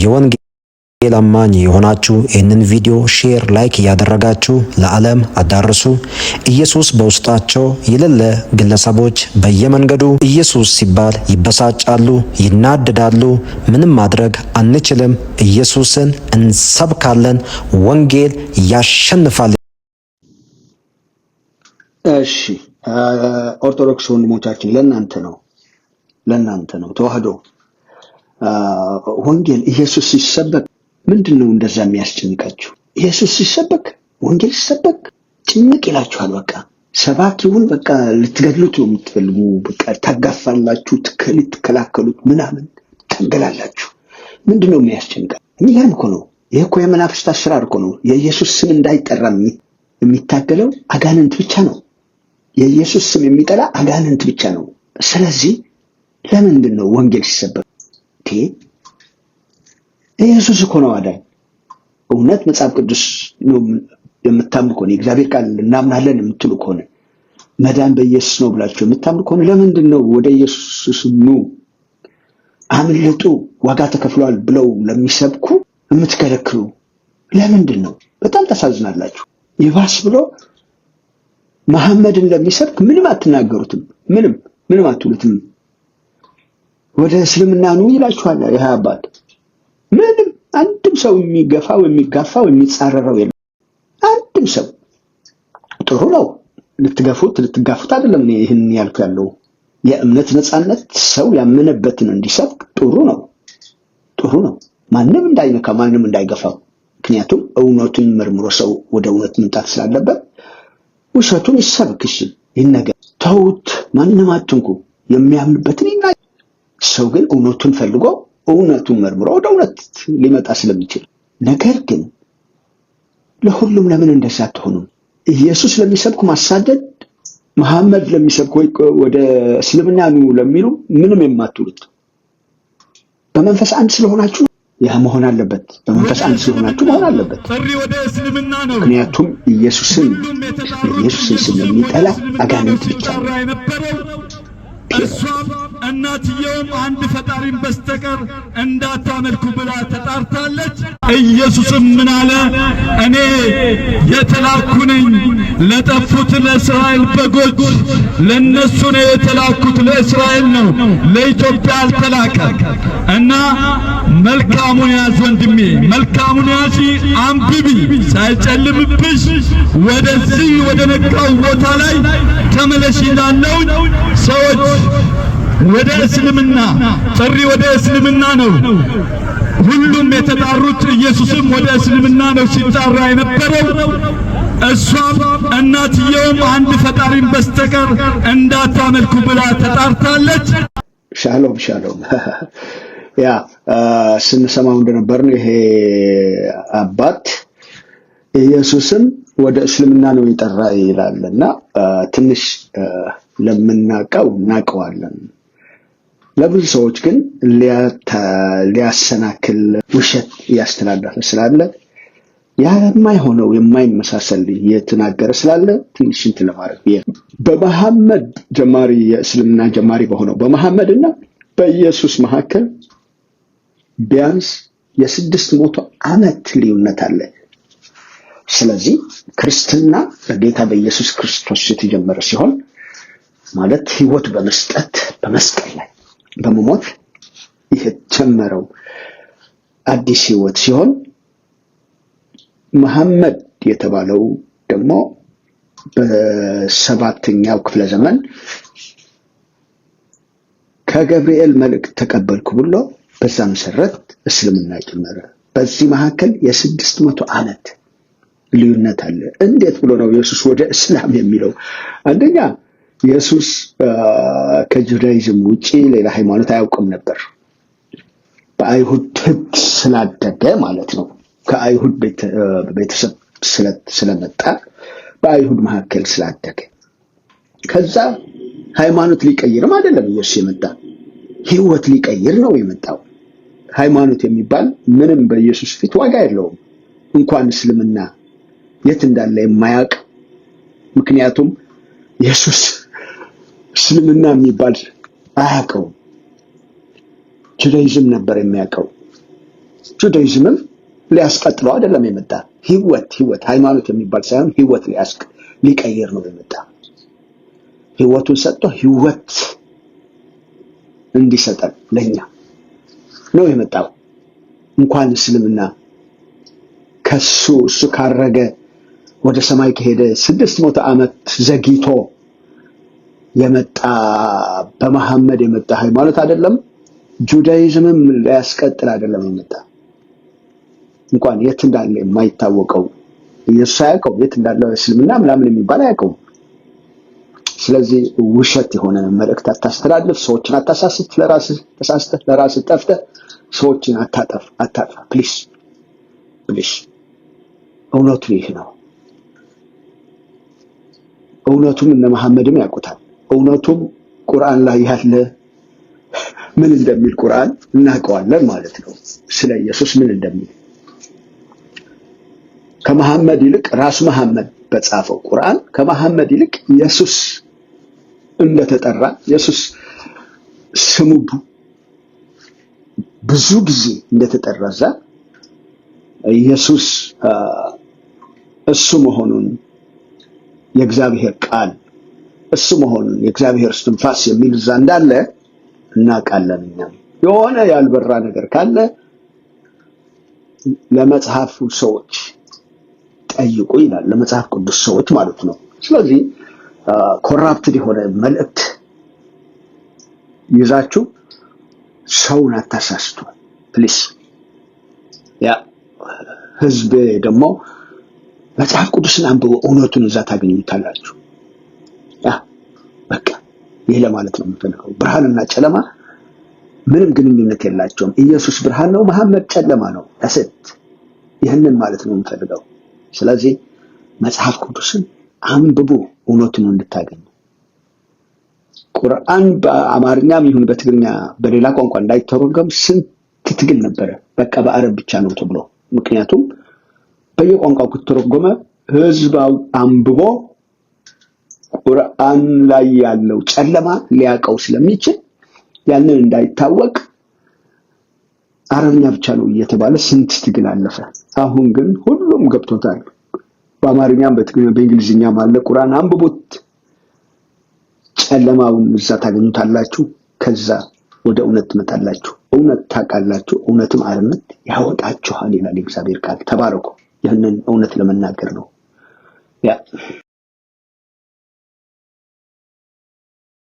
የወንጌል አማኝ የሆናችሁ ይህንን ቪዲዮ ሼር፣ ላይክ ያደረጋችሁ ለዓለም አዳርሱ። ኢየሱስ በውስጣቸው የሌለ ግለሰቦች በየመንገዱ ኢየሱስ ሲባል ይበሳጫሉ፣ ይናደዳሉ። ምንም ማድረግ አንችልም። ኢየሱስን እንሰብካለን። ወንጌል ያሸንፋል። እሺ ኦርቶዶክስ ወንድሞቻችን ለእናንተ ነው ተዋህዶ ወንጌል ኢየሱስ ሲሰበክ ምንድነው እንደዛ የሚያስጨንቃችሁ? ኢየሱስ ሲሰበክ ወንጌል ሲሰበክ ጭንቅ ይላችኋል። በቃ ሰባኪውን በቃ ልትገድሉት ነው የምትፈልጉ። በቃ ታጋፋላችሁ፣ ትከላከሉት፣ ምናምን ታገላላችሁ። ምንድነው የሚያስጨንቃችሁ? የሚገርም እኮ ነው። ይሄ እኮ የመናፍስት አሰራር እኮ ነው። የኢየሱስ ስም እንዳይጠራ የሚታገለው አጋንንት ብቻ ነው። የኢየሱስ ስም የሚጠላ አጋንንት ብቻ ነው። ስለዚህ ለምንድን ነው ወንጌል ሲሰበክ ኢየሱስ እኮ ነው አዳኝ። እውነት መጽሐፍ ቅዱስ ነው የምታምኑ ከሆነ የእግዚአብሔር ቃል እናምናለን የምትሉ ከሆነ መዳን በኢየሱስ ነው ብላችሁ የምታምኑ ከሆነ ለምንድን ነው ወደ ኢየሱስ ኑ አምልጡ ዋጋ ተከፍሏል ብለው ለሚሰብኩ የምትከለክሉ? ለምንድን ነው? በጣም ታሳዝናላችሁ። ይባስ ብሎ መሐመድን ለሚሰብክ ምንም አትናገሩትም፣ ምንም አትሉትም። ወደ እስልምና ነው ይላችኋል። ይሄ አባት ምንም አንድም ሰው የሚገፋው የሚጋፋው የሚጻረረው የለም። አንድም ሰው ጥሩ ነው። ልትጋፉት አይደለም እኔ ይሄን ያልኩ ያለው። የእምነት ነፃነት ሰው ያመነበትን እንዲሰብክ ጥሩ ነው። ማንም እንዳይነካ፣ ማንም እንዳይገፋው። ምክንያቱም እውነቱን መርምሮ ሰው ወደ እውነት መምጣት ስላለበት ውሸቱን ይሰብክ። እሺ ይነገር፣ ተውት፣ ማንም አትንኩ። የሚያምንበትን ይናገር። ሰው ግን እውነቱን ፈልጎ እውነቱን መርምሮ ወደ እውነት ሊመጣ ስለሚችል። ነገር ግን ለሁሉም ለምን እንደዛ አትሆኑም? ኢየሱስ ለሚሰብኩ ማሳደድ፣ መሐመድ ለሚሰብኩ ወደ እስልምና ኑ ለሚሉ ምንም የማትሉት በመንፈስ አንድ ስለሆናችሁ ያ መሆን አለበት። በመንፈስ አንድ ስለሆናችሁ መሆን አለበት። ምክንያቱም ኢየሱስን ስም የሚጠላ አጋንንት ብቻ ነው። እሷም እናትየውም አንድ ፈጣሪን በስተቀር እንዳታመልኩ ብላ ተጣርታለች። ኢየሱስም ምን አለ? እኔ የተላኩ ነኝ ለጠፉት ለእስራኤል በጎች፣ ለነሱ ነው የተላኩት። ለእስራኤል ነው፣ ለኢትዮጵያ አልተላከም። እና መልካሙን ያዝ ወንድሜ፣ መልካሙን ያዝ፣ አንብቢ ሳይጨልምብሽ ወደዚህ ወደ ነቃው ቦታ ላይ ተመለሽ ይላለው። ሰዎች ወደ እስልምና ጥሪ ወደ እስልምና ነው ሁሉም የተጣሩት። ኢየሱስም ወደ እስልምና ነው ሲጣራ የነበረው። እሷም እናትየውም አንድ ፈጣሪን በስተቀር እንዳታመልኩ ብላ ተጣርታለች። ሻሎም ያ ስንሰማው እንደነበርነው ይሄ አባት ኢየሱስም ወደ እስልምና ነው ይጠራ ይላልና ትንሽ ለምናቀው እናቀዋለን። ለብዙ ሰዎች ግን ሊያሰናክል ውሸት ያስተላልፋል ስላለ የማይሆነው የማይመሳሰል የተናገረ ስላለ ትንሽ እንትን ለማድረግ በመሐመድ ጀማሪ የእስልምና ጀማሪ በሆነው በመሐመድና በኢየሱስ መካከል ቢያንስ የ600 ዓመት ልዩነት አለ። ስለዚህ ክርስትና በጌታ በኢየሱስ ክርስቶስ የተጀመረ ሲሆን ማለት ሕይወት በመስጠት በመስቀል ላይ በመሞት የተጀመረው አዲስ ሕይወት ሲሆን መሐመድ የተባለው ደግሞ በ7ኛው ክፍለ ዘመን ከገብርኤል መልእክት ተቀበልኩ ብሎ በዛ መሰረት እስልምና ጀመረ። በዚህ መካከል የ600 ዓመት ልዩነት አለ። እንዴት ብሎ ነው ኢየሱስ ወደ እስላም የሚለው? አንደኛ ኢየሱስ ከጁዳይዝም ውጪ ሌላ ሃይማኖት አያውቅም ነበር። በአይሁድ ሕግ ስላደገ ማለት ነው። ከአይሁድ ቤተሰብ ስለመጣ በአይሁድ መካከል ስላደገ ከዛ ሃይማኖት ሊቀይርም አይደለም ኢየሱስ የመጣ ሕይወት ሊቀይር ነው የመጣው። ሃይማኖት የሚባል ምንም በኢየሱስ ፊት ዋጋ የለውም። እንኳን እስልምና የት እንዳለ የማያውቅ። ምክንያቱም ኢየሱስ እስልምና የሚባል አያውቀው፣ ጁዳይዝም ነበር የሚያውቀው። ጁዳይዝምም ሊያስቀጥለው አይደለም የመጣ ህይወት ሃይማኖት የሚባል ሳይሆን ህይወት ሊቀይር ነው የመጣ። ህይወቱን ሰጥቶ ህይወት እንዲሰጠን ለኛ ነው የመጣው። እንኳን እስልምና እሱ ካረገ ወደ ሰማይ ከሄደ 600 ዓመት ዘግይቶ የመጣ በመሐመድ የመጣ ሃይማኖት አይደለም። ጁዳይዝምም ሊያስቀጥል አይደለም የመጣ። እንኳን የት እንዳለ የማይታወቀው ኢየሱስ ያውቀው የት እንዳለ እስልምና ምናምን የሚባል ያውቀው። ስለዚህ ውሸት የሆነ መልእክት አታስተላልፍ፣ ሰዎችን አታሳስት፣ ለራስህ ተሳስተህ ለራስህ ጠፍተህ ሰዎችን አታጥፋ ፕሊስ። እውነቱ ይህ ነው። እውነቱም እነ መሐመድም ያውቁታል። እውነቱም ቁርአን ላይ ያለ ምን እንደሚል ቁርአን እናውቀዋለን ማለት ነው። ስለ ኢየሱስ ምን እንደሚል ከመሐመድ ይልቅ ራሱ መሐመድ በጻፈው ቁርአን ከመሐመድ ይልቅ ኢየሱስ እንደተጠራ ኢየሱስ ስሙ ብዙ ጊዜ እንደተጠራዛ ኢየሱስ እሱ መሆኑን የእግዚአብሔር ቃል እሱ መሆኑን የእግዚአብሔር እስትንፋስ የሚል እዛ እንዳለ እናውቃለን። እኛም የሆነ ያልበራ ነገር ካለ ለመጽሐፉ ሰዎች ጠይቁ ይላል፣ ለመጽሐፍ ቅዱስ ሰዎች ማለት ነው። ስለዚህ ኮራፕትድ የሆነ መልእክት ይዛችሁ ሰውን አታሳስቱ ፕሊስ። ያ ህዝብ ደግሞ መጽሐፍ ቅዱስን አንብቦ እውነቱን እዛ ታገኙታላችሁ። በቃ ይሄ ለማለት ነው የምፈልገው። ብርሃንና ጨለማ ምንም ግንኙነት የላቸውም። ኢየሱስ ብርሃን ነው፣ መሐመድ ጨለማ ነው። ይህንን ማለት ነው የምፈልገው። ስለዚህ መጽሐፍ ቅዱስን አንብቡ እውነቱን እንድታገኙ። ቁርአን በአማርኛም ይሁን በትግርኛ በሌላ ቋንቋ እንዳይተረጎም ስንት ትግል ነበረ። በቃ በአረብ ብቻ ነው ተብሎ፣ ምክንያቱም በየቋንቋው ከተረጎመ ህዝብ አንብቦ ቁርአን ላይ ያለው ጨለማ ሊያቀው ስለሚችል ያንን እንዳይታወቅ አረብኛ ብቻ ነው እየተባለ ስንት ትግል አለፈ። አሁን ግን ሁሉም ገብቶታል። በአማርኛም በትግርኛ በእንግሊዝኛም አለ። ቁርአን አንብቡት፣ ጨለማውን እዛ ታገኙታላችሁ። ከዛ ወደ እውነት ትመጣላችሁ፣ እውነት ታውቃላችሁ፣ እውነትም አርነት ያወጣችኋል ይላል የእግዚአብሔር ቃል። ተባረኩ። ይህንን እውነት ለመናገር ነው ያ